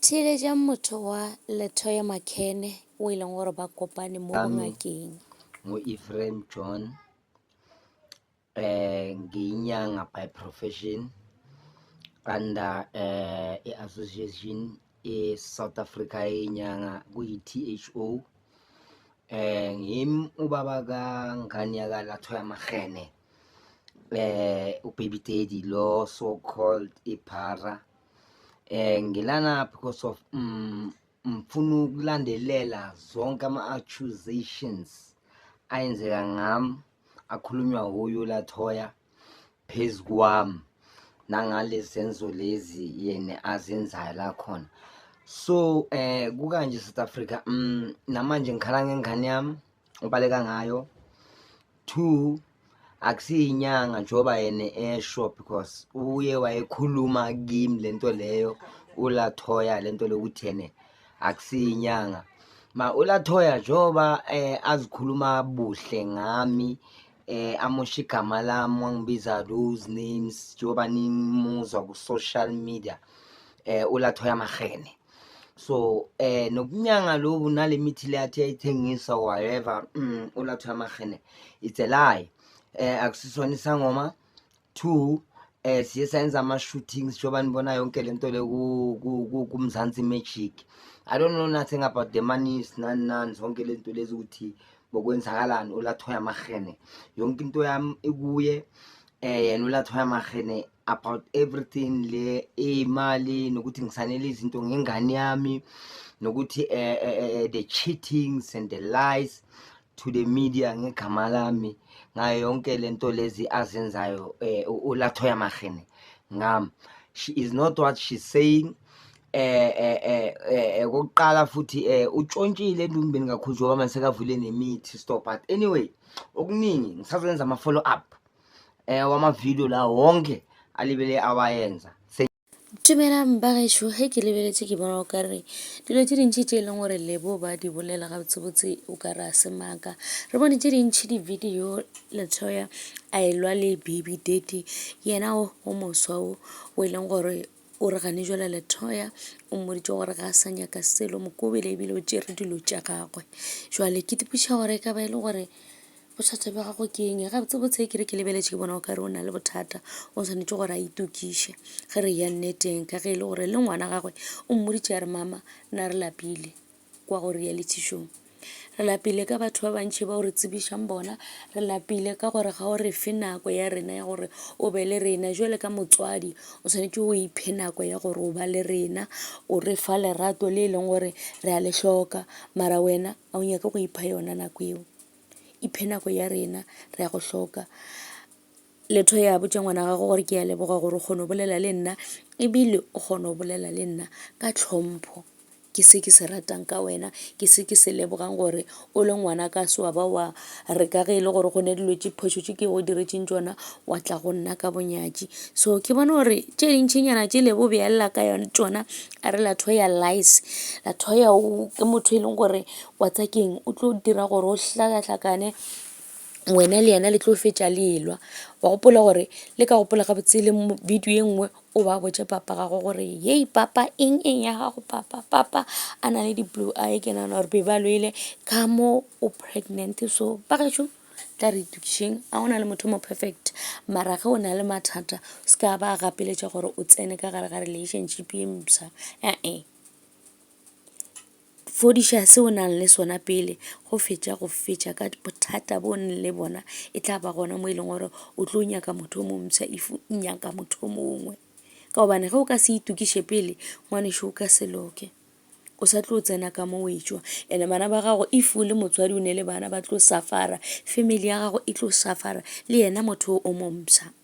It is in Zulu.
theeletša motho wa Letoya Makhene o e leng gore ba kopane mo bongakeng. Ephraim John, ngiyinyanga by profession under i-association South Africa yenyanga kuyi-THO. Ngim ubaba kangani yaka Letoya Makhene, ubaby daddy lo so called iphara. Ngilana because of mfuna ukulandelela zonke ama-accusations ayenzeka ngami akhulunywa huyo Letoya phezu kwami nangalezi zenzo lezi yena azenzayo la khona. So kukanje South Africa, namanje ngikhala ngengane yami obaleka ngayo. 2, akusiyinyanga njengoba yena esho because uye wayekhuluma kimi lento leyo uLetoya lento lokuthi yena akusiyinyanga. Ma uLetoya njengoba azikhuluma buhle ngami, amosha igama lami wangibiza those names njengoba nimuzwa ku social media, uLetoya Makhene. So nokunyanga lobu nale mithi le athi ayithengisa whatever, uLetoya Makhene it's a lie. Akusisona isangoma. 2, siye sayenza ama-shootings njengoba nibona yonke lento le kumzansi magic. I don't know nothing about the money nani zonke lento lezi ukuthi bokwenzakalani uLetoya Makhene. Yonke into yami ikuye, yena uLetoya Makhene about everything le imali nokuthi ngisanele izinto ngengane yami nokuthi the cheatings and the lies to the media ngegama lami ngayo yonke lento lezi azenzayo uLetoya Makhene ngami. She is not what she's saying. Kokuqala futhi utshontshile endumbeni kakhulu njengoba manje sekavule nemithi stop. But anyway, okuningi ngisazoyenza ama-follow up wama-video la wonke alibele awayenza. Dumelang bagešo, ge ke lebeletse ke bona o ka re dilo tše dintšhi tše e leng gore Lebo ba di bolela gabotsebotse o ka re a se maaka. Re bone tše dintšhi di-video Letoya a elwa le baby daddy yena o moswa o e leng gore o re gane jwala Letoya o mmoditše gore ga a sa nyaka selo mokobele ebile o tšere dilo tša gagwe. Jwale ke tipiša gore e ka ba e le gore bothata bja gago ke eng gabotsebotse ke re ke lebeletše ke bona o ka re o na le bothata o tshwanetse gore a itukiše ge re ya nneteng ka ge e le gore le ngwana gagwe o mmoditše a re mama nna re lapile kwa go reality show. Re lapile ka batho ba bantšhi ba o re tsebišang bona, re lapile ka gore ga o re fe nako ya rena ya gore o be le rena jwale ka motswadi o tshwanetse o iphe nako ya gore o ba le rena, o re fa lerato le e leng gore re a le hloka, mara wena a o nyaka go ipha yona nako eo. Iphe nako ya rena re a go hloka. Letoya a botša ngwana gago gore ke a leboga gore o kgone go bolela le nna ebile o kgone go bolela le nna ka tlhompho. Ke se ke se ratang ka wena, ke se ke se lebogang gore o le ngwana ka se wa ba wa re ka ge e le gore go ne dilo tše phošo tše ke go diretšeng tšona wa tla go nna ka bonyatši. So ke bona gore tše dintšhinyana tše Lebo beelela ka yona tšona a re Letoya lies. Letoya ke motho e leng gore wa tsakeng o tlo dira gore o hlakahlakane wena le yena le tlo fetša le elwa. Wa gopola gore le ka gopola gabotse le video e nngwe o ba botša papa gago gore yei papa eng ya gago papa a na le di-blue eye ke nana gore be ba lwele ka mo o pregnant. So bagešo tla re itukišeng a go na le motho mo perfect, mara ge o na le mathata se ka ba gapeletša gore o tsene ka gare ga relationship ye mpša. Fodiša se o nang le sona pele go fetša ka bothata bo nne le bona e tla ba gona mo e leng gore o tlo nyaka motho o momša if o nyaka motho o mongwe ka gobane ge o ka se itukiše pele ngwanešo o ka se loke o sa tlo tsena ka mo wetšwa. And bana ba gago if o le motswadi o ne le bana ba tlo suffer-a, family ya gago e tlo suffer-a le yena motho o momša.